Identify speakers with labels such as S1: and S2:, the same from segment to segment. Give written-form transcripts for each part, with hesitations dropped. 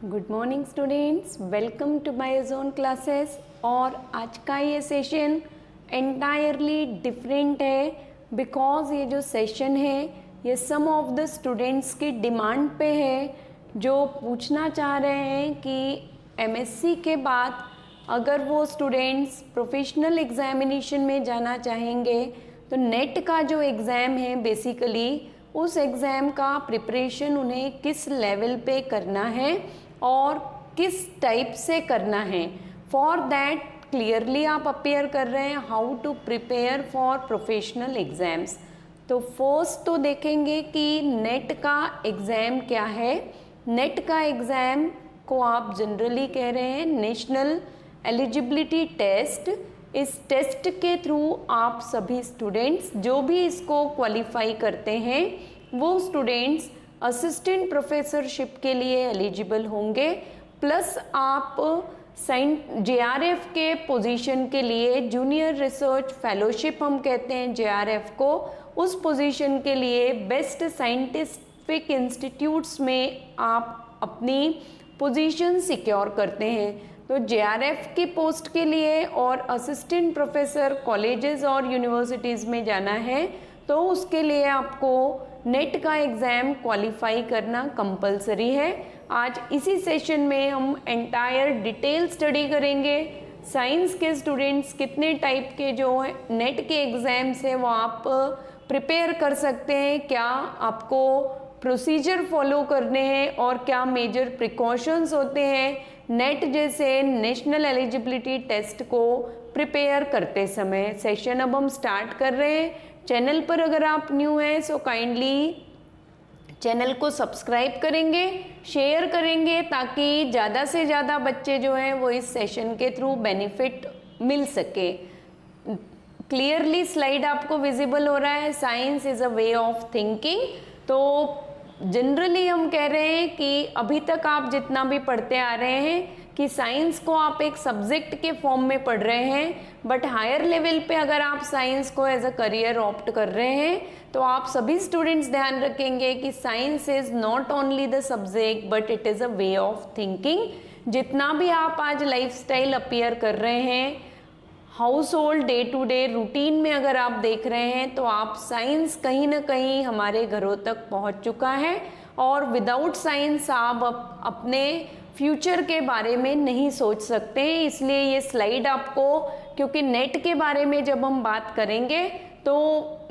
S1: Good morning students, welcome to my zone classes. और आज का ये सेशन एंटायरली डिफरेंट है बिकॉज ये जो सेशन है ये सम ऑफ द स्टूडेंट्स की डिमांड पे है, जो पूछना चाह रहे हैं कि एमएससी के बाद अगर वो स्टूडेंट्स प्रोफेशनल एग्जामिनेशन में जाना चाहेंगे तो नेट का जो एग्ज़ाम है बेसिकली उस एग्ज़ाम का प्रिपरेशन उन्हें किस लेवल पे करना है और किस टाइप से करना है। फॉर दैट क्लियरली आप अपेयर कर रहे हैं how to prepare for professional exams. तो फर्स्ट तो देखेंगे कि नेट का एग्ज़ाम क्या है। नेट का एग्ज़ाम को आप जनरली कह रहे हैं नेशनल एलिजिबिलिटी टेस्ट। इस टेस्ट के थ्रू आप सभी स्टूडेंट्स जो भी इसको क्वालिफाई करते हैं वो स्टूडेंट्स असिस्टेंट प्रोफेसरशिप के लिए एलिजिबल होंगे। प्लस आप JRF के पोजीशन के लिए जूनियर रिसर्च फेलोशिप हम कहते हैं JRF को, उस पोजीशन के लिए बेस्ट साइंटिफिक इंस्टीट्यूट्स में आप अपनी पोजीशन सिक्योर करते हैं। तो JRF की पोस्ट के लिए और असिस्टेंट प्रोफेसर कॉलेजेस और यूनिवर्सिटीज़ में जाना है तो उसके लिए आपको नेट का एग्ज़ाम क्वालिफाई करना कंपलसरी है। आज इसी सेशन में हम एंटायर डिटेल स्टडी करेंगे। साइंस के स्टूडेंट्स कितने टाइप के जो नेट के एग्ज़ाम्स हैं वो आप प्रिपेयर कर सकते हैं, क्या आपको प्रोसीजर फॉलो करने हैं और क्या मेजर प्रिकॉशंस होते हैं नेट जैसे नेशनल एलिजिबिलिटी टेस्ट को प्रिपेयर करते समय। सेशन अब हम स्टार्ट कर रहे हैं। चैनल पर अगर आप न्यू हैं सो काइंडली चैनल को सब्सक्राइब करेंगे, शेयर करेंगे ताकि ज़्यादा से ज़्यादा बच्चे जो हैं वो इस सेशन के थ्रू बेनिफिट मिल सके। क्लियरली स्लाइड आपको विजिबल हो रहा है। Science is a way of thinking. तो जनरली हम कह रहे हैं कि अभी तक आप जितना भी पढ़ते आ रहे हैं कि साइंस को आप एक सब्जेक्ट के फॉर्म में पढ़ रहे हैं, बट हायर लेवल पे अगर आप साइंस को एज अ करियर ऑप्ट कर रहे हैं तो आप सभी स्टूडेंट्स ध्यान रखेंगे कि science is not only the subject but it is a way of thinking. जितना भी आप आज लाइफस्टाइल अपीयर कर रहे हैं, household day to day routine में अगर आप देख रहे हैं तो आप साइंस कहीं ना कहीं हमारे घरों तक पहुंच चुका है और विदाउट साइंस आप अपने फ्यूचर के बारे में नहीं सोच सकते। इसलिए ये स्लाइड आपको, क्योंकि नेट के बारे में जब हम बात करेंगे तो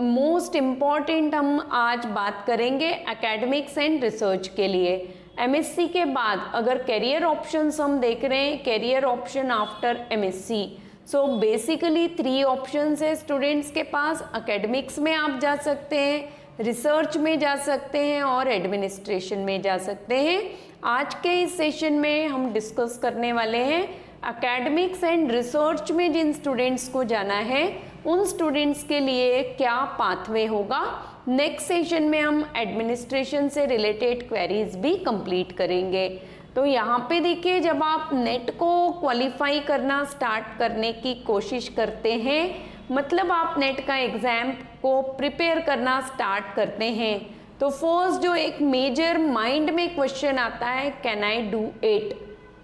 S1: मोस्ट इम्पॉर्टेंट हम आज बात करेंगे एकेडमिक्स एंड रिसर्च के लिए। एमएससी के बाद अगर करियर ऑप्शंस हम देख रहे हैं, career option after MSc, so basically 3 options है स्टूडेंट्स के पास। एकेडमिक्स में आप जा सकते हैं, रिसर्च में जा सकते हैं और एडमिनिस्ट्रेशन में जा सकते हैं। आज के इस सेशन में हम डिस्कस करने वाले हैं एकेडमिक्स एंड रिसर्च में जिन स्टूडेंट्स को जाना है उन स्टूडेंट्स के लिए क्या पाथवे होगा। नेक्स्ट सेशन में हम एडमिनिस्ट्रेशन से रिलेटेड क्वेरीज भी कंप्लीट करेंगे। तो यहाँ पे देखिए, जब आप नेट को क्वालिफाई करना स्टार्ट करने की कोशिश करते हैं, मतलब आप नेट का एग्ज़ाम को प्रिपेयर करना स्टार्ट करते हैं, तो फर्स्ट जो एक मेजर माइंड में क्वेश्चन आता है, कैन आई डू इट।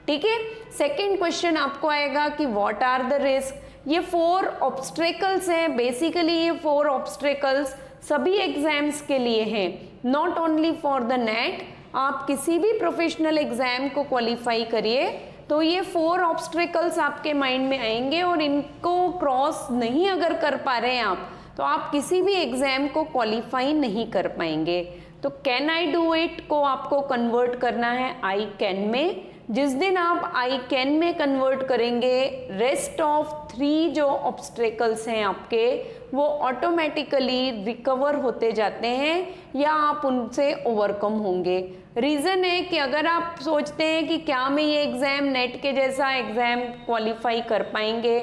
S1: ठीक है। सेकंड क्वेश्चन आपको आएगा कि व्हाट आर द रिस्क। ये 4 ऑब्स्ट्रेकल्स हैं। बेसिकली ये 4 ऑब्स्ट्रेकल्स सभी एग्जाम्स के लिए हैं, not only for the net. आप किसी भी प्रोफेशनल एग्जाम को क्वालिफाई करिए तो ये 4 ऑब्स्ट्रेकल्स आपके माइंड में आएंगे और इनको क्रॉस नहीं अगर कर पा रहे हैं आप तो आप किसी भी एग्जाम को क्वालिफाई नहीं कर पाएंगे। तो कैन आई डू इट को आपको कन्वर्ट करना है आई कैन में। जिस दिन आप आई कैन में कन्वर्ट करेंगे, रेस्ट ऑफ 3 जो ऑब्स्ट्रेकल्स हैं आपके वो ऑटोमेटिकली रिकवर होते जाते हैं या आप उनसे ओवरकम होंगे। रीज़न है कि अगर आप सोचते हैं कि क्या मैं ये एग्ज़ाम नेट के जैसा एग्ज़ाम क्वालिफाई कर पाएंगे,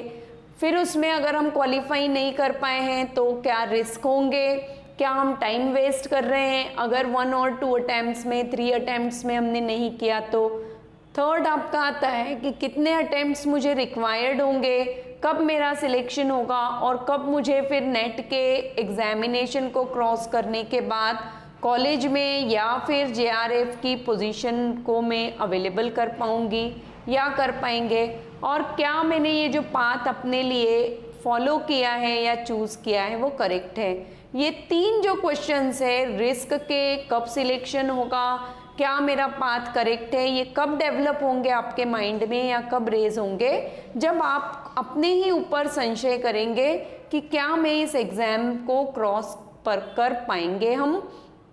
S1: फिर उसमें अगर हम क्वालिफाई नहीं कर पाए हैं तो क्या रिस्क होंगे, क्या हम टाइम वेस्ट कर रहे हैं अगर 1 और 2 अटैम्प्ट्स में 3 अटैम्प्ट्स में हमने नहीं किया तो। थर्ड आपका आता है कि कितने अटैम्प्ट्स मुझे रिक्वायर्ड होंगे, कब मेरा सिलेक्शन होगा और कब मुझे फिर नेट के एग्जामिनेशन को क्रॉस करने के बाद कॉलेज में या फिर जेआरएफ की पोजीशन को मैं अवेलेबल कर पाऊंगी या कर पाएंगे, और क्या मैंने ये जो पाथ अपने लिए फॉलो किया है या चूज़ किया है वो करेक्ट है। ये 3 जो क्वेश्चंस है, रिस्क के कब सिलेक्शन होगा, क्या मेरा पाथ करेक्ट है, ये कब डेवलप होंगे आपके माइंड में या कब रेज होंगे, जब आप अपने ही ऊपर संशय करेंगे कि क्या मैं इस एग्ज़ाम को क्रॉस पर कर पाएंगे हम।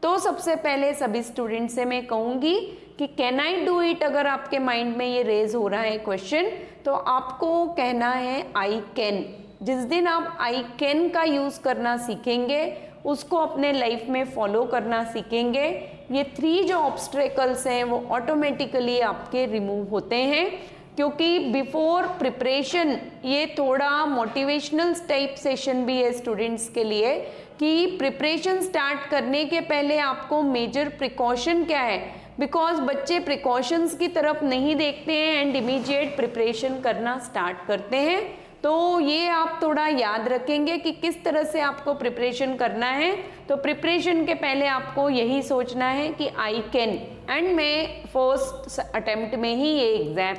S1: तो सबसे पहले सभी स्टूडेंट से मैं कहूँगी कि कैन आई डू इट। अगर आपके माइंड में ये रेज हो रहा है क्वेश्चन, तो आपको कहना है आई कैन। जिस दिन आप आई कैन का यूज़ करना सीखेंगे, उसको अपने लाइफ में फॉलो करना सीखेंगे, ये 3 जो ऑब्स्ट्रेकल्स हैं वो ऑटोमेटिकली आपके रिमूव होते हैं। क्योंकि बिफोर प्रिपरेशन ये थोड़ा मोटिवेशनल टाइप सेशन भी है स्टूडेंट्स के लिए, कि प्रिपरेशन स्टार्ट करने के पहले आपको मेजर प्रिकॉशन क्या है, बिकॉज बच्चे प्रिकॉशंस की तरफ नहीं देखते हैं एंड इमीडिएट प्रिपरेशन करना स्टार्ट करते हैं। तो ये आप थोड़ा याद रखेंगे कि किस तरह से आपको प्रिपरेशन करना है। तो प्रिपरेशन के पहले आपको यही सोचना है कि आई कैन, एंड मैं फर्स्ट अटेम्प्ट में ही ये एग्ज़ाम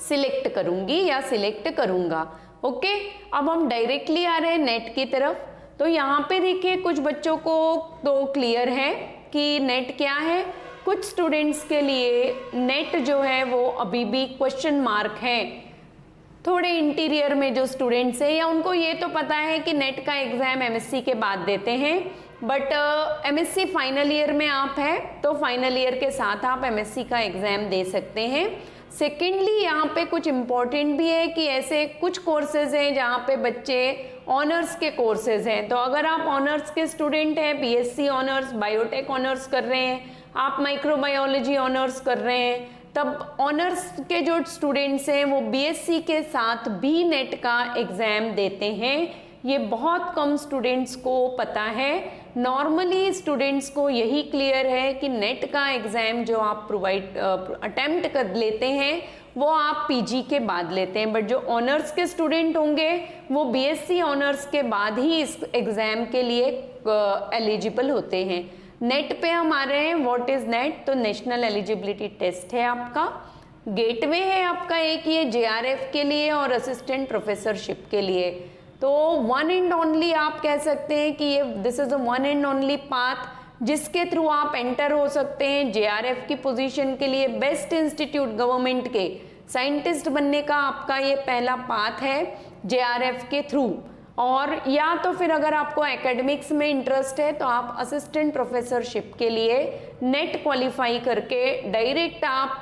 S1: सिलेक्ट करूँगी या सिलेक्ट करूँगा। ओके, अब हम डायरेक्टली आ रहे हैं नेट की तरफ। तो यहाँ पे देखिए कुछ बच्चों को तो क्लियर है कि नेट क्या है, कुछ स्टूडेंट्स के लिए नेट जो है वो अभी भी क्वेश्चन मार्क है। थोड़े इंटीरियर में जो स्टूडेंट्स हैं या उनको ये तो पता है कि नेट का एग्ज़ाम एमएससी के बाद देते हैं, बट एमएससी फाइनल ईयर में आप हैं तो फाइनल ईयर के साथ आप एमएससी का एग्ज़ाम दे सकते हैं। सेकेंडली यहाँ पे कुछ इम्पॉर्टेंट भी है कि ऐसे कुछ कोर्सेज हैं जहाँ पे बच्चे ऑनर्स के कोर्सेज हैं। तो अगर आप ऑनर्स के स्टूडेंट हैं, बीएससी ऑनर्स, बायोटेक ऑनर्स कर रहे हैं, आप माइक्रोबायोलॉजी ऑनर्स कर रहे हैं, तब ऑनर्स के जो स्टूडेंट्स हैं वो बीएससी के साथ भी नेट का एग्ज़ाम देते हैं। ये बहुत कम स्टूडेंट्स को पता है। नॉर्मली स्टूडेंट्स को यही क्लियर है कि नेट का एग्ज़ाम जो आप अटेम्प्ट कर लेते हैं वो आप पीजी के बाद लेते हैं, बट जो ऑनर्स के स्टूडेंट होंगे वो बीएससी ऑनर्स के बाद ही इस एग्ज़ाम के लिए एलिजिबल होते हैं। नेट पे हम आ रहे हैं। What is net? तो नेशनल एलिजिबिलिटी टेस्ट है आपका, गेटवे है आपका एक ये जेआरएफ के लिए और असिस्टेंट प्रोफेसरशिप के लिए। तो वन एंड ओनली आप कह सकते हैं कि ये this is a one and only path जिसके थ्रू आप एंटर हो सकते हैं जेआरएफ की पोजीशन के लिए। बेस्ट इंस्टीट्यूट गवर्नमेंट के साइंटिस्ट बनने का आपका ये पहला पाथ है जेआरएफ के थ्रू। और या तो फिर अगर आपको एकेडमिक्स में इंटरेस्ट है तो आप असिस्टेंट प्रोफेसरशिप के लिए नेट क्वालिफाई करके डायरेक्ट आप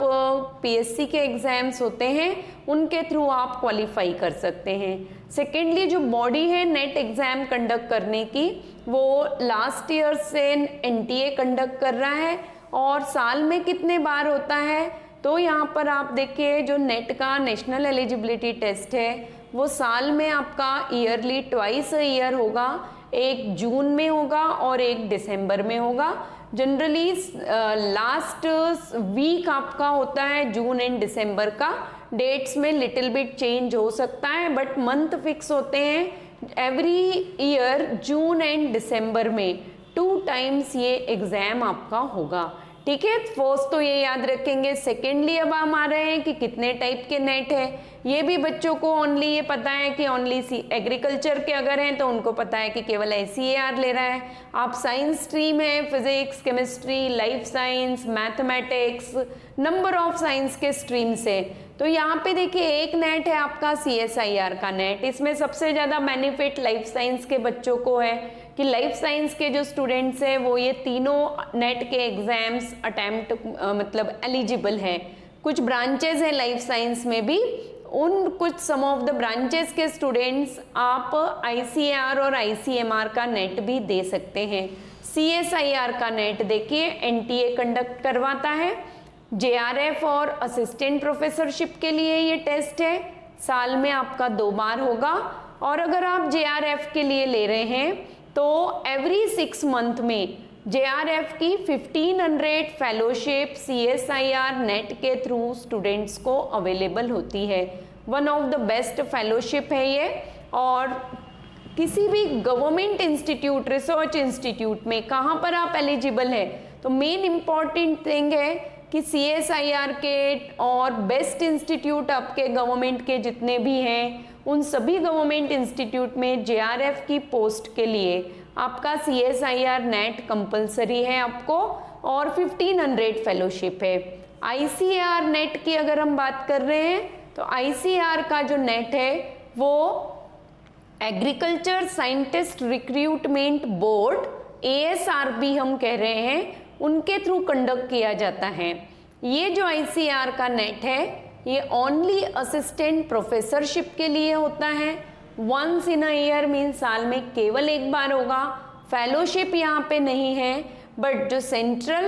S1: पीएससी के एग्ज़ाम्स होते हैं उनके थ्रू आप क्वालिफाई कर सकते हैं। सेकेंडली जो बॉडी है नेट एग्ज़ाम कंडक्ट करने की वो लास्ट ईयर से एनटीए कंडक्ट कर रहा है। और साल में कितने बार होता है? तो यहाँ पर आप देखिए जो नेट का नेशनल एलिजिबिलिटी टेस्ट है वो साल में आपका ईयरली ट्वाइस ईयर होगा, एक जून में होगा और एक दिसंबर में होगा। जनरली लास्ट वीक आपका होता है जून एंड दिसंबर का। डेट्स में लिटिल बिट चेंज हो सकता है बट मंथ फिक्स होते हैं एवरी ईयर जून एंड दिसंबर में 2 टाइम्स ये एग्ज़ाम आपका होगा। ठीक है, फर्स्ट तो ये याद रखेंगे। सेकेंडली अब हम आ रहे हैं कि कितने टाइप के नेट है। ये भी बच्चों को ओनली ये पता है कि ओनली एग्रीकल्चर के अगर हैं तो उनको पता है कि केवल ICAR ले रहा है। आप साइंस स्ट्रीम है, physics, chemistry, life science, mathematics, number of science के स्ट्रीम से। तो यहाँ पे देखिए एक नेट है आपका CSIR का नेट। इसमें सबसे ज़्यादा बेनिफिट लाइफ साइंस के बच्चों को है कि लाइफ साइंस के जो स्टूडेंट्स हैं वो ये तीनों नेट के एग्ज़ाम्स अटेम्प्ट मतलब एलिजिबल है। कुछ ब्रांचेज हैं लाइफ साइंस में भी, उन कुछ सम ऑफ द ब्रांचेस के स्टूडेंट्स आप ICAR और ICMR का नेट भी दे सकते हैं। CSIR का नेट देखिए NTA कंडक्ट करवाता है। JRF और असिस्टेंट प्रोफेसरशिप के लिए ये टेस्ट है, साल में आपका 2 बार होगा। और अगर आप JRF के लिए ले रहे हैं तो एवरी 6 मंथ में JRF की 1500 फेलोशिप CSIR नेट के थ्रू स्टूडेंट्स को अवेलेबल होती है। One of the best fellowship है ये। और किसी भी गवर्नमेंट इंस्टीट्यूट, रिसर्च इंस्टीट्यूट में कहाँ पर आप एलिजिबल हैं, तो मेन इम्पॉर्टेंट थिंग है कि CSIR के और बेस्ट इंस्टीट्यूट आपके गवर्नमेंट के जितने भी हैं, उन सभी गवर्नमेंट इंस्टीट्यूट में JRF की पोस्ट के लिए आपका CSIR नेट कंपलसरी है आपको, और 1500 फेलोशिप है। ICAR नेट की अगर हम बात कर रहे हैं तो ICAR का जो नेट है वो agriculture scientist recruitment board, ASRB हम कह रहे हैं, उनके थ्रू कंडक्ट किया जाता है। ये जो ICAR का नेट है ये ओनली असिस्टेंट प्रोफेसरशिप के लिए होता है। Once in a year mean साल में केवल एक बार होगा। फेलोशिप यहाँ पे नहीं है, बट जो सेंट्रल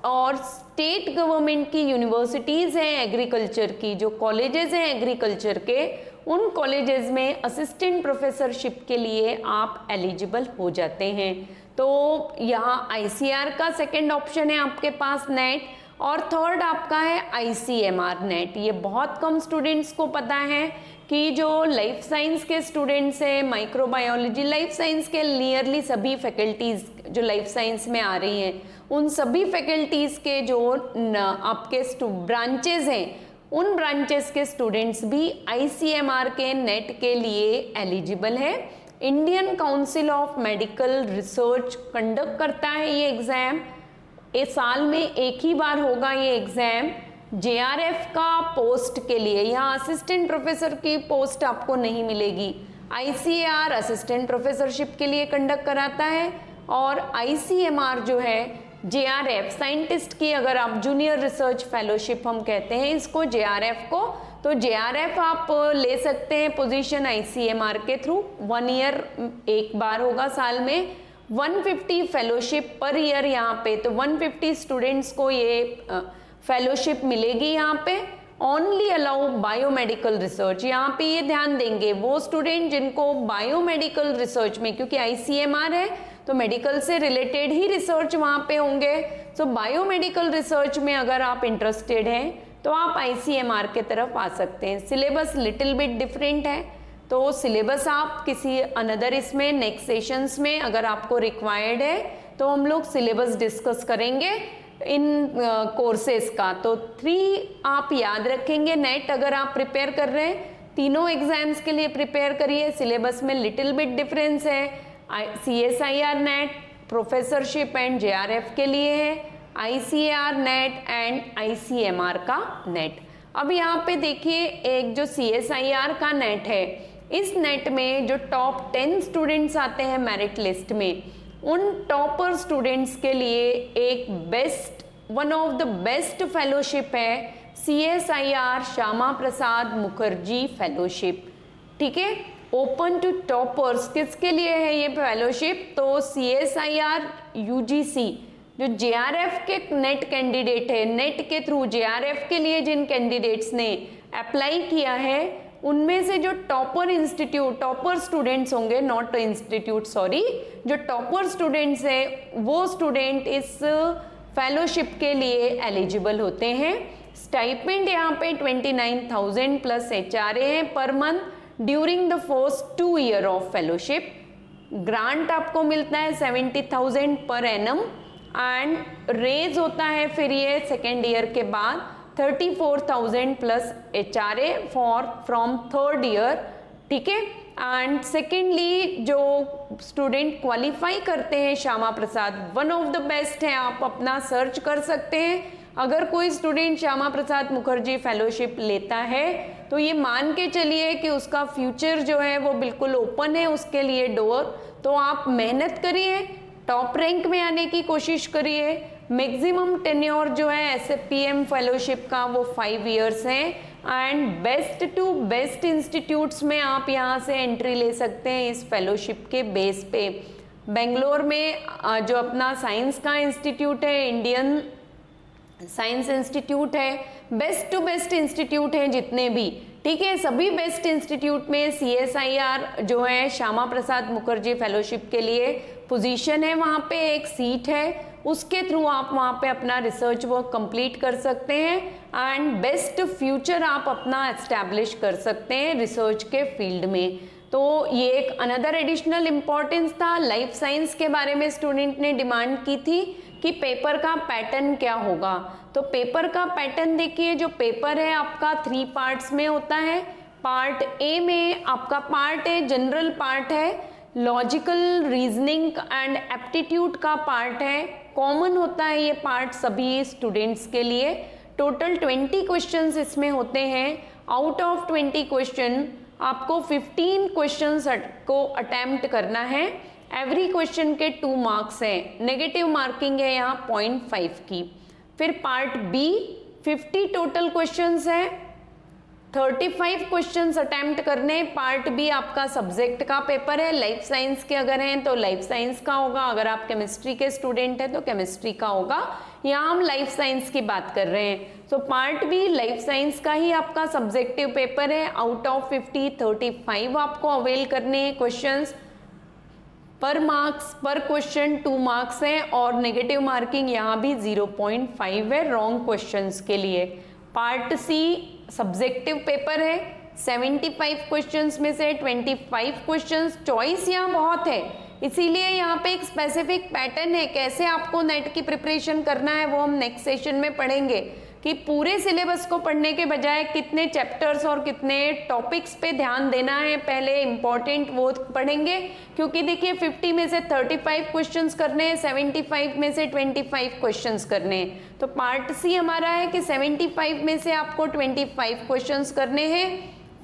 S1: और स्टेट गवर्नमेंट की यूनिवर्सिटीज़ हैं एग्रीकल्चर की, जो कॉलेजेस हैं एग्रीकल्चर के, उन कॉलेजेस में असिस्टेंट प्रोफेसरशिप के लिए आप एलिजिबल हो जाते हैं। तो यहाँ ICAR का सेकंड ऑप्शन है आपके पास नेट, और थर्ड आपका है ICMR नेट। ये बहुत कम स्टूडेंट्स को पता है कि जो लाइफ साइंस के स्टूडेंट्स हैं, माइक्रोबायोलॉजी, लाइफ साइंस के नियरली सभी फैकल्टीज़ जो लाइफ साइंस में आ रही हैं, उन सभी फैकल्टीज़ के जो आपके ब्रांचेज हैं, उन ब्रांचेस के स्टूडेंट्स भी ICMR के नेट के लिए एलिजिबल है। Indian council of medical research conduct करता है ये एग्ज़ाम। इस साल में एक ही बार होगा ये एग्ज़ाम। JRF का पोस्ट के लिए यहाँ असिस्टेंट प्रोफेसर की पोस्ट आपको नहीं मिलेगी। ICAR असिस्टेंट प्रोफेसरशिप के लिए कंडक्ट कराता है, और ICMR जो है JRF साइंटिस्ट की, अगर आप जूनियर रिसर्च फेलोशिप हम कहते हैं इसको JRF को, तो JRF आप ले सकते हैं पोजीशन ICMR के थ्रू। 1 ईयर एक बार होगा साल में, 150 फेलोशिप पर ईयर यहाँ पे, तो 150 स्टूडेंट्स को ये फेलोशिप मिलेगी यहाँ पे। ओनली अलाउ बायोमेडिकल रिसर्च, यहाँ पे ये ध्यान देंगे वो स्टूडेंट जिनको बायोमेडिकल रिसर्च में, क्योंकि ICMR है तो मेडिकल से रिलेटेड ही रिसर्च वहाँ पे होंगे, तो बायोमेडिकल रिसर्च में अगर आप इंटरेस्टेड हैं तो आप ICMR के तरफ आ सकते हैं। सिलेबस लिटिल बिट डिफरेंट है, तो सिलेबस आप किसी अनदर इसमें नेक्स्ट सेशंस में अगर आपको रिक्वायर्ड है तो हम लोग सिलेबस डिस्कस करेंगे इन कोर्सेज का। तो 3 आप याद रखेंगे नेट अगर आप प्रिपेयर कर रहे हैं, तीनों एग्जाम्स के लिए प्रिपेयर करिए। सिलेबस में लिटिल बिट डिफरेंस है। CSIR net professorship and JRF के लिए है, ICAR नेट एंड ICMR का नेट। अब यहाँ पे देखिए एक जो CSIR का नेट है, इस नेट में जो टॉप 10 स्टूडेंट्स आते हैं मेरिट लिस्ट में, उन टॉपर स्टूडेंट्स के लिए एक one of the best fellowship है CSIR श्यामा प्रसाद मुखर्जी फेलोशिप। ठीक है, ओपन टू टॉपर्स किसके लिए है ये फेलोशिप, तो CSIR UGC जो JRF के नेट कैंडिडेट है, नेट के थ्रू JRF के लिए जिन कैंडिडेट्स ने अप्लाई किया है, उनमें से जो टॉपर स्टूडेंट्स होंगे, नॉट इंस्टीट्यूट सॉरी, जो टॉपर स्टूडेंट्स है वो स्टूडेंट इस फेलोशिप के लिए एलिजिबल होते हैं। स्टाइपेंड यहाँ पे 29,000 प्लस HRA है per month during the first 2 year of fellowship. Grant आपको मिलता है 70,000 पर एनम, एंड रेज होता है फिर ये सेकेंड ईयर के बाद 34,000 plus HRA from 3rd year. ठीक है, एंड सेकेंडली जो स्टूडेंट क्वालिफाई करते हैं Shyama Prasad, one of the best है, आप अपना सर्च कर सकते हैं। अगर कोई स्टूडेंट श्यामा प्रसाद मुखर्जी फेलोशिप लेता है तो ये मान के चलिए कि उसका फ्यूचर जो है वो बिल्कुल ओपन है उसके लिए डोर। तो आप मेहनत करिए, टॉप रैंक में आने की कोशिश करिए। मैक्सिमम टेन्योर जो है SFPM फेलोशिप का वो 5 इयर्स है, and best to best institutes में आप यहाँ से एंट्री ले सकते हैं इस फेलोशिप के बेस पे। बेंगलोर में जो अपना साइंस का इंस्टीट्यूट है, इंडियन साइंस इंस्टीट्यूट है, बेस्ट टू बेस्ट इंस्टीट्यूट हैं जितने भी, ठीक है, सभी बेस्ट इंस्टीट्यूट में CSIR जो है श्यामा प्रसाद मुखर्जी फेलोशिप के लिए पोजीशन है, वहाँ पे एक सीट है, उसके थ्रू आप वहाँ पे अपना रिसर्च वर्क कंप्लीट कर सकते हैं एंड बेस्ट फ्यूचर आप अपना एस्टैब्लिश कर सकते हैं रिसर्च के फील्ड में। तो ये एक अनदर एडिशनल इम्पोर्टेंस था। लाइफ साइंस के बारे में स्टूडेंट ने डिमांड की थी कि पेपर का पैटर्न क्या होगा। तो पेपर का पैटर्न देखिए, जो पेपर है आपका 3 पार्ट्स में होता है। पार्ट ए में आपका पार्ट ए जनरल पार्ट है, लॉजिकल रीजनिंग एंड एप्टीट्यूड का पार्ट है, कॉमन होता है ये पार्ट सभी स्टूडेंट्स के लिए। टोटल 20 क्वेश्चंस इसमें होते हैं। आउट ऑफ 20 क्वेश्चन आपको 15 क्वेश्चंस को अटेम्प्ट करना है। एवरी क्वेश्चन के 2 मार्क्स है, नेगेटिव मार्किंग है यहाँ 0.5 की। फिर पार्ट बी 50 टोटल क्वेश्चंस है, 35 क्वेश्चंस अटेम्प्ट करने। पार्ट बी आपका सब्जेक्ट का पेपर है, लाइफ साइंस के अगर हैं तो लाइफ साइंस का होगा, अगर आप केमिस्ट्री के स्टूडेंट हैं तो केमिस्ट्री का होगा। यहाँ हम लाइफ साइंस की बात कर रहे हैं। So part B life science का ही आपका सब्जेक्टिव पेपर है। आउट ऑफ 50 35 आपको अवेल करने हैं क्वेश्चंस। पर मार्क्स पर क्वेश्चन 2 मार्क्स है और नेगेटिव मार्किंग यहाँ भी 0.5 है रॉन्ग क्वेश्चंस के लिए। पार्ट सी सब्जेक्टिव पेपर है, 75 क्वेश्चंस में से 25 क्वेश्चंस चॉइस यहाँ बहुत है, इसीलिए यहाँ पे एक स्पेसिफिक पैटर्न है कैसे आपको नेट की प्रिपरेशन करना है, वो हम नेक्स्ट सेशन में पढ़ेंगे कि पूरे सिलेबस को पढ़ने के बजाय कितने चैप्टर्स और कितने टॉपिक्स पे ध्यान देना है पहले इम्पॉर्टेंट वो पढ़ेंगे। क्योंकि देखिए 50 में से 35 क्वेश्चंस करने हैं, 75 में से 25 क्वेश्चंस करने हैं। तो पार्ट सी हमारा है कि 75 में से आपको 25 क्वेश्चंस करने हैं,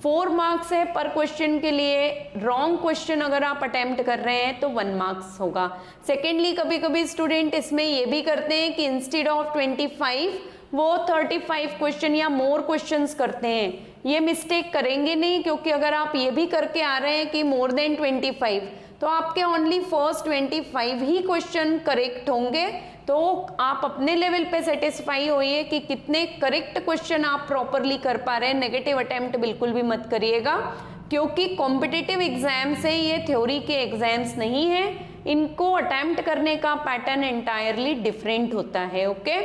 S1: 4 मार्क्स है पर क्वेश्चन के लिए। रॉन्ग क्वेश्चन अगर आप अटेम्प्ट कर रहे हैं तो 1 मार्क्स होगा। सेकेंडली कभी कभी स्टूडेंट इसमें ये भी करते हैं कि इंस्टेड ऑफ 25 वो 35 क्वेश्चन या मोर क्वेश्चंस करते हैं। ये मिस्टेक करेंगे नहीं, क्योंकि अगर आप ये भी करके आ रहे हैं कि मोर देन 25 तो आपके ओनली फर्स्ट 25 ही क्वेश्चन करेक्ट होंगे। तो आप अपने लेवल पे सेटिस्फाई होइए कि कितने करेक्ट क्वेश्चन आप प्रॉपरली कर पा रहे हैं। नेगेटिव अटेम्प्ट बिल्कुल भी मत करिएगा, क्योंकि कॉम्पिटिटिव एग्जाम्स है, ये थ्योरी के एग्जाम्स नहीं है। इनको अटेम्प्ट करने का पैटर्न एंटायरली डिफरेंट होता है। ओके,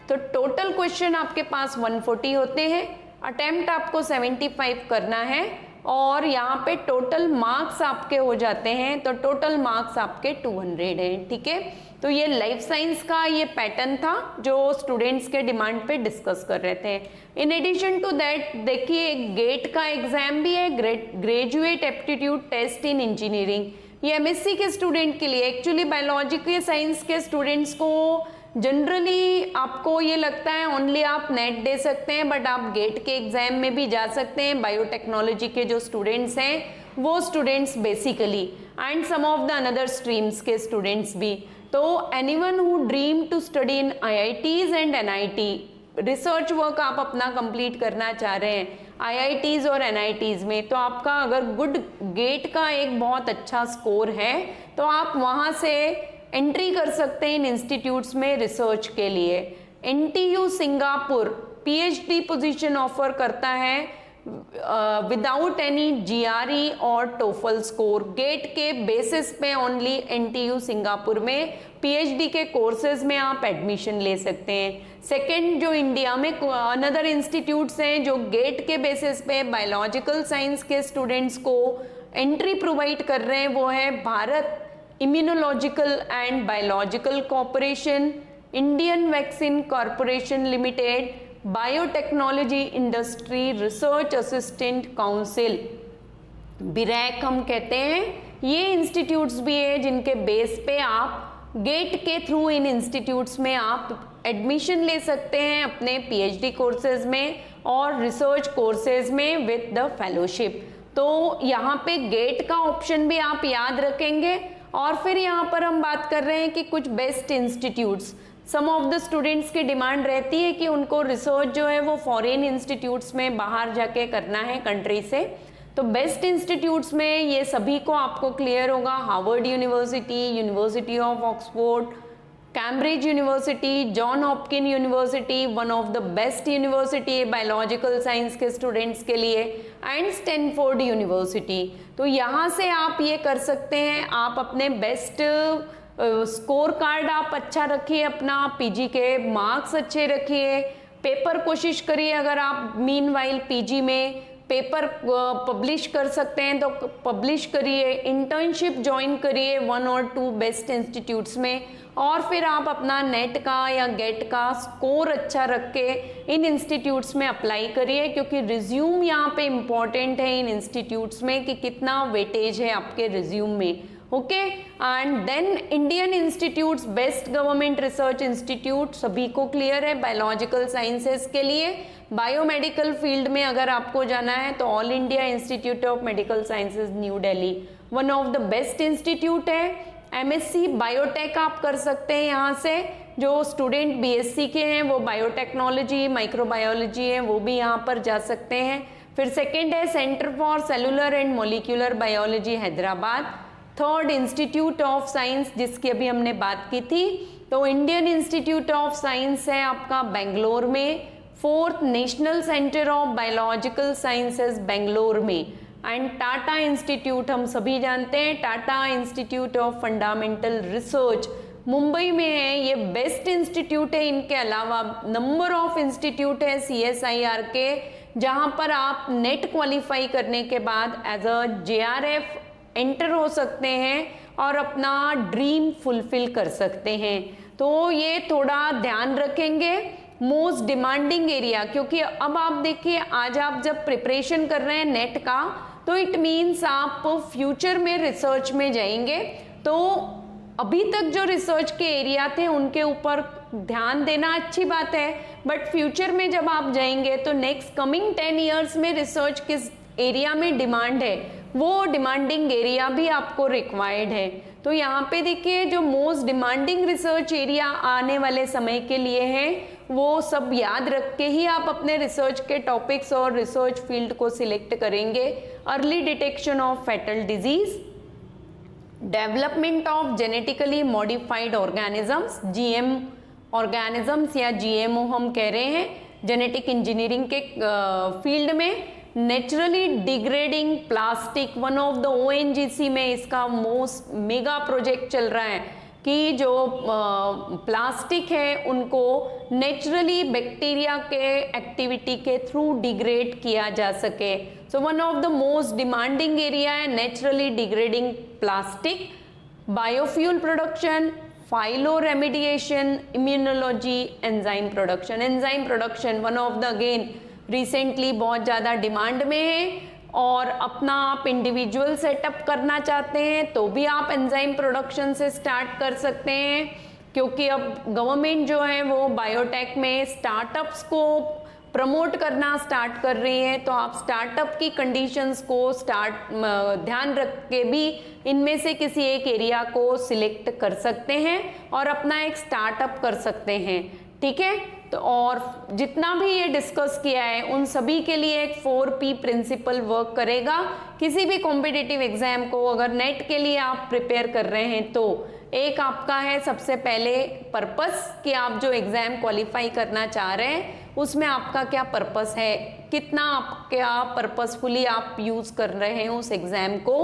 S1: तो टोटल क्वेश्चन आपके पास 140 होते हैं, अटेम्प्ट आपको 75 करना है और यहाँ पे टोटल मार्क्स आपके हो जाते हैं। तो टोटल मार्क्स आपके 200 हैं। ठीक है, तो ये लाइफ साइंस का ये पैटर्न था जो स्टूडेंट्स के डिमांड पे डिस्कस कर रहे थे। इन एडिशन टू दैट देखिए गेट का एग्जाम भी है, graduate aptitude test in engineering. ये एमएससी के स्टूडेंट के लिए, एक्चुअली बायोलॉजी के साइंस के स्टूडेंट्स को जनरली आपको ये लगता है ओनली आप नेट दे सकते हैं, बट आप गेट के एग्जाम में भी जा सकते हैं। बायोटेक्नोलॉजी के जो स्टूडेंट्स हैं वो students basically, and some of the another streams के स्टूडेंट्स भी। तो anyone who dream to study in IITs and NIT, research work आप अपना कंप्लीट करना चाह रहे हैं आईआईटीज और एनआईटीज में, तो आपका अगर गुड गेट का एक बहुत अच्छा स्कोर है तो आप वहाँ से एंट्री कर सकते हैं इन इंस्टीट्यूट्स में रिसर्च के लिए। NTU Singapore PhD position offer करता है विदाउट एनी जीआरई और टोफल स्कोर। गेट के बेसिस पे ओनली एनटीयू सिंगापुर में पीएचडी के कोर्सेज में आप एडमिशन ले सकते हैं। सेकेंड, जो इंडिया में अनदर इंस्टीट्यूट्स हैं जो गेट के बेसिस पे बायोलॉजिकल साइंस के स्टूडेंट्स को एंट्री प्रोवाइड कर रहे हैं, वो है Bharat immunological and biological corporation, Indian vaccine corporation limited, biotechnology industry research assistant council, BIRAC हम कहते हैं। ये इंस्टीट्यूट्स भी है जिनके बेस पे आप गेट के थ्रू इन इंस्टीट्यूट्स में आप एडमिशन ले सकते हैं अपने पीएचडी कोर्सेज में और रिसर्च कोर्सेज में विद द फेलोशिप। तो यहाँ पे गेट का ऑप्शन भी आप याद रखेंगे। और फिर यहाँ पर हम बात कर रहे हैं कि कुछ best institutes, some of the students की डिमांड रहती है कि उनको रिसर्च जो है वो फॉरेन इंस्टीट्यूट्स में बाहर जाके करना है कंट्री से। तो बेस्ट इंस्टीट्यूट्स में ये सभी को आपको क्लियर होगा, Harvard university, university of Oxford, Cambridge university, John Hopkin university, one of the best university है बायोलॉजिकल साइंस के स्टूडेंट्स के लिए, एंड स्टैनफोर्ड यूनिवर्सिटी। तो यहाँ से आप ये कर सकते हैं, आप अपने बेस्ट स्कोर कार्ड आप अच्छा रखिए, अपना पीजी के मार्क्स अच्छे रखिए, पेपर कोशिश करिए अगर आप मीनवाइल पीजी में पेपर पब्लिश कर सकते हैं तो पब्लिश करिए, इंटर्नशिप ज्वाइन करिए 1 और 2 बेस्ट इंस्टीट्यूट्स में, और फिर आप अपना नेट का या गेट का स्कोर अच्छा रख के इन इंस्टीट्यूट्स में अप्लाई करिए, क्योंकि रिज्यूम यहाँ पे इम्पॉर्टेंट है इन इंस्टीट्यूट्स में कि कितना वेटेज है आपके रिज्यूम में। Okay, and then Indian institutes, best government research institute सभी को क्लियर है बायोलॉजिकल साइंसेस के लिए। बायोमेडिकल फील्ड में अगर आपको जाना है तो all India institute of medical sciences new Delhi one of the best institute है। एमएससी बायोटेक आप कर सकते हैं यहाँ से, जो स्टूडेंट बीएससी के हैं वो बायोटेक्नोलॉजी माइक्रोबायोलॉजी है वो भी यहाँ पर जा सकते हैं। फिर सेकेंड है centre for cellular and molecular biology Hyderabad. Third institute of science जिसकी अभी हमने बात की थी तो इंडियन इंस्टीट्यूट ऑफ साइंस है आपका बेंगलोर में। Fourth national centre of biological sciences Bangalore में। एंड टाटा इंस्टीट्यूट हम सभी जानते हैं, Tata institute of fundamental research Mumbai में है, ये बेस्ट इंस्टीट्यूट है। इनके अलावा नंबर ऑफ इंस्टीट्यूट है CSIR के जहाँ पर आप नेट क्वालिफाई करने के बाद एज अ JRF एंटर हो सकते हैं और अपना ड्रीम फुलफिल कर सकते हैं। तो ये थोड़ा ध्यान रखेंगे, मोस्ट डिमांडिंग एरिया, क्योंकि अब आप देखिए आज आप जब प्रिपरेशन कर रहे हैं नेट का तो इट मीन्स आप फ्यूचर में रिसर्च में जाएंगे, तो अभी तक जो रिसर्च के एरिया थे उनके ऊपर ध्यान देना अच्छी बात है, बट फ्यूचर में जब आप जाएंगे तो नेक्स्ट कमिंग 10 ईयर्स में रिसर्च किस एरिया में डिमांड है वो डिमांडिंग एरिया भी आपको रिक्वायर्ड है। तो यहाँ पे देखिए जो मोस्ट डिमांडिंग रिसर्च एरिया आने वाले समय के लिए है वो सब याद रख के ही आप अपने रिसर्च के टॉपिक्स और रिसर्च फील्ड को सिलेक्ट करेंगे। Early detection of fatal disease, development of genetically modified organisms, GM organisms या GMO हम कह रहे हैं, जेनेटिक इंजीनियरिंग के फील्ड में। Naturally degrading plastic, one of the ONGC में इसका मोस्ट मेगा प्रोजेक्ट चल रहा है कि जो प्लास्टिक है उनको नेचुरली बैक्टीरिया के एक्टिविटी के थ्रू डिग्रेड किया जा सके। So one of the most demanding area है naturally degrading plastic. Biofuel production, phyto remediation, immunology, enzyme production. Enzyme production one of the again recently बहुत ज़्यादा डिमांड में है, और अपना आप इंडिविजुअल सेटअप करना चाहते हैं तो भी आप एंजाइम प्रोडक्शन से स्टार्ट कर सकते हैं, क्योंकि अब गवर्नमेंट जो है वो बायोटेक में स्टार्टअप्स को प्रमोट करना स्टार्ट कर रही है। तो आप स्टार्टअप की कंडीशंस को ध्यान रख के भी इनमें से किसी एक एरिया को सिलेक्ट कर सकते हैं और अपना एक स्टार्टअप कर सकते हैं। ठीक है, तो और जितना भी ये डिस्कस किया है उन सभी के लिए एक 4P प्रिंसिपल वर्क करेगा। किसी भी कॉम्पिटिटिव एग्जाम को अगर नेट के लिए आप प्रिपेयर कर रहे हैं तो एक आपका है सबसे पहले पर्पस कि आप जो एग्जाम क्वालिफाई करना चाह रहे हैं उसमें आपका क्या पर्पस है, कितना आपका पर्पसफुली आप यूज कर रहे हैं उस एग्जाम को।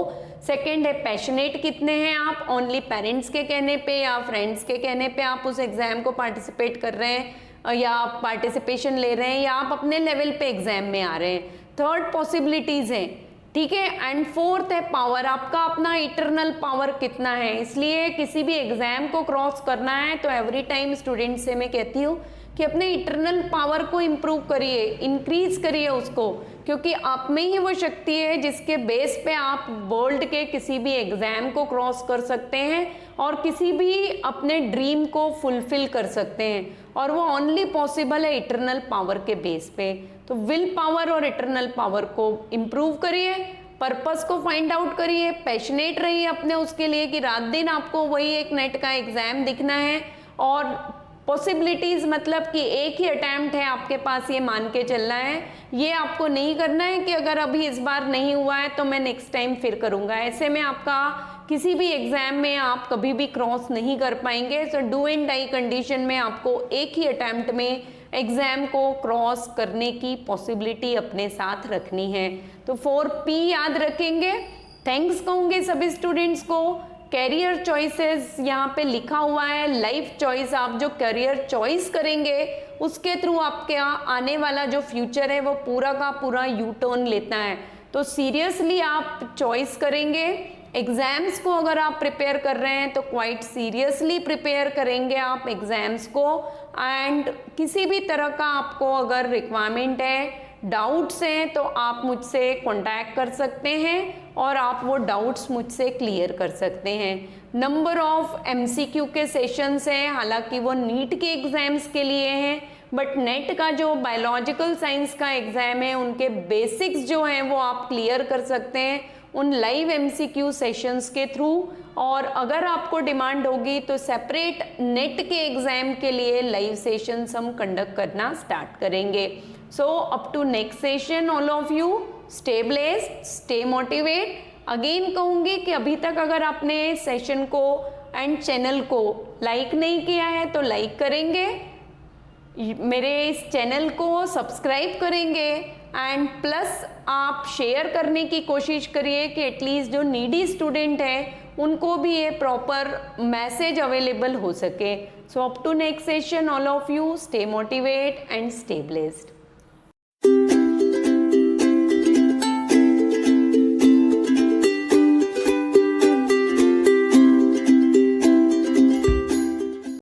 S1: सेकेंड है पैशनेट कितने हैं आप, ओनली पेरेंट्स के कहने पे या फ्रेंड्स के कहने पे आप उस एग्जाम को पार्टिसिपेट कर रहे हैं या आप पार्टिसिपेशन ले रहे हैं या आप अपने लेवल पे एग्जाम में आ रहे हैं। थर्ड पॉसिबिलिटीज हैं, ठीक है। एंड फोर्थ है पावर, आपका अपना इंटरनल पावर कितना है। इसलिए किसी भी एग्जाम को क्रॉस करना है तो एवरी टाइम स्टूडेंट से मैं कहती हूँ कि अपने इंटरनल पावर को इम्प्रूव करिए, इंक्रीज करिए उसको, क्योंकि आप में ही वो शक्ति है जिसके बेस पे आप वर्ल्ड के किसी भी एग्जाम को क्रॉस कर सकते हैं और किसी भी अपने ड्रीम को फुलफिल कर सकते हैं, और वो ओनली पॉसिबल है इंटरनल पावर के बेस पे। तो विल पावर और इंटरनल पावर को इम्प्रूव करिए, पर्पस को फाइंड आउट करिए, पैशनेट रहिए अपने उसके लिए कि रात दिन आपको वही एक नेट का एग्जाम दिखना है। और पॉसिबिलिटीज मतलब कि एक ही अटैम्प्ट है आपके पास, ये मान के चलना है। ये आपको नहीं करना है कि अगर अभी इस बार नहीं हुआ है तो मैं नेक्स्ट टाइम फिर करूंगा। ऐसे में आपका किसी भी एग्जाम में आप कभी भी क्रॉस नहीं कर पाएंगे। So do and die condition में आपको एक ही अटैम्प्ट में एग्जाम को क्रॉस करने की पॉसिबिलिटी अपने साथ रखनी है। तो 4P याद रखेंगे। थैंक्स कहूँगे सभी स्टूडेंट्स को कैरियर चॉइसेस यहाँ पे लिखा हुआ है, लाइफ चॉइस, आप जो करियर चॉइस करेंगे उसके थ्रू आपके आने वाला जो फ्यूचर है वो पूरा का पूरा यू टर्न लेता है। तो सीरियसली आप चॉइस करेंगे। एग्जाम्स को अगर आप प्रिपेयर कर रहे हैं तो क्वाइट सीरियसली प्रिपेयर करेंगे आप एग्जाम्स को। एंड किसी भी तरह का आपको अगर रिक्वायरमेंट है, डाउट्स हैं, तो आप मुझसे कांटेक्ट कर सकते हैं और आप वो डाउट्स मुझसे क्लियर कर सकते हैं। नंबर ऑफ एमसीक्यू के सेशंस हैं, हालांकि वो नीट के एग्जाम्स के लिए हैं, बट नेट का जो बायोलॉजिकल साइंस का एग्जाम है उनके बेसिक्स जो हैं वो आप क्लियर कर सकते हैं उन लाइव एमसीक्यू सेशंस के थ्रू। और अगर आपको डिमांड होगी तो सेपरेट नेट के एग्जाम के लिए लाइव सेशंस हम कंडक्ट करना स्टार्ट करेंगे। So up to next session all of you stay blessed, stay motivate. Again कहूँगी कि अभी तक अगर आपने सेशन को एंड चैनल को लाइक नहीं किया है तो लाइक करेंगे, मेरे इस चैनल को सब्सक्राइब करेंगे एंड प्लस आप शेयर करने की कोशिश करिए कि एटलीस्ट जो नीडी स्टूडेंट हैं उनको भी ये प्रॉपर मैसेज अवेलेबल हो सके। So up to next session all of you stay motivate and stay blessed.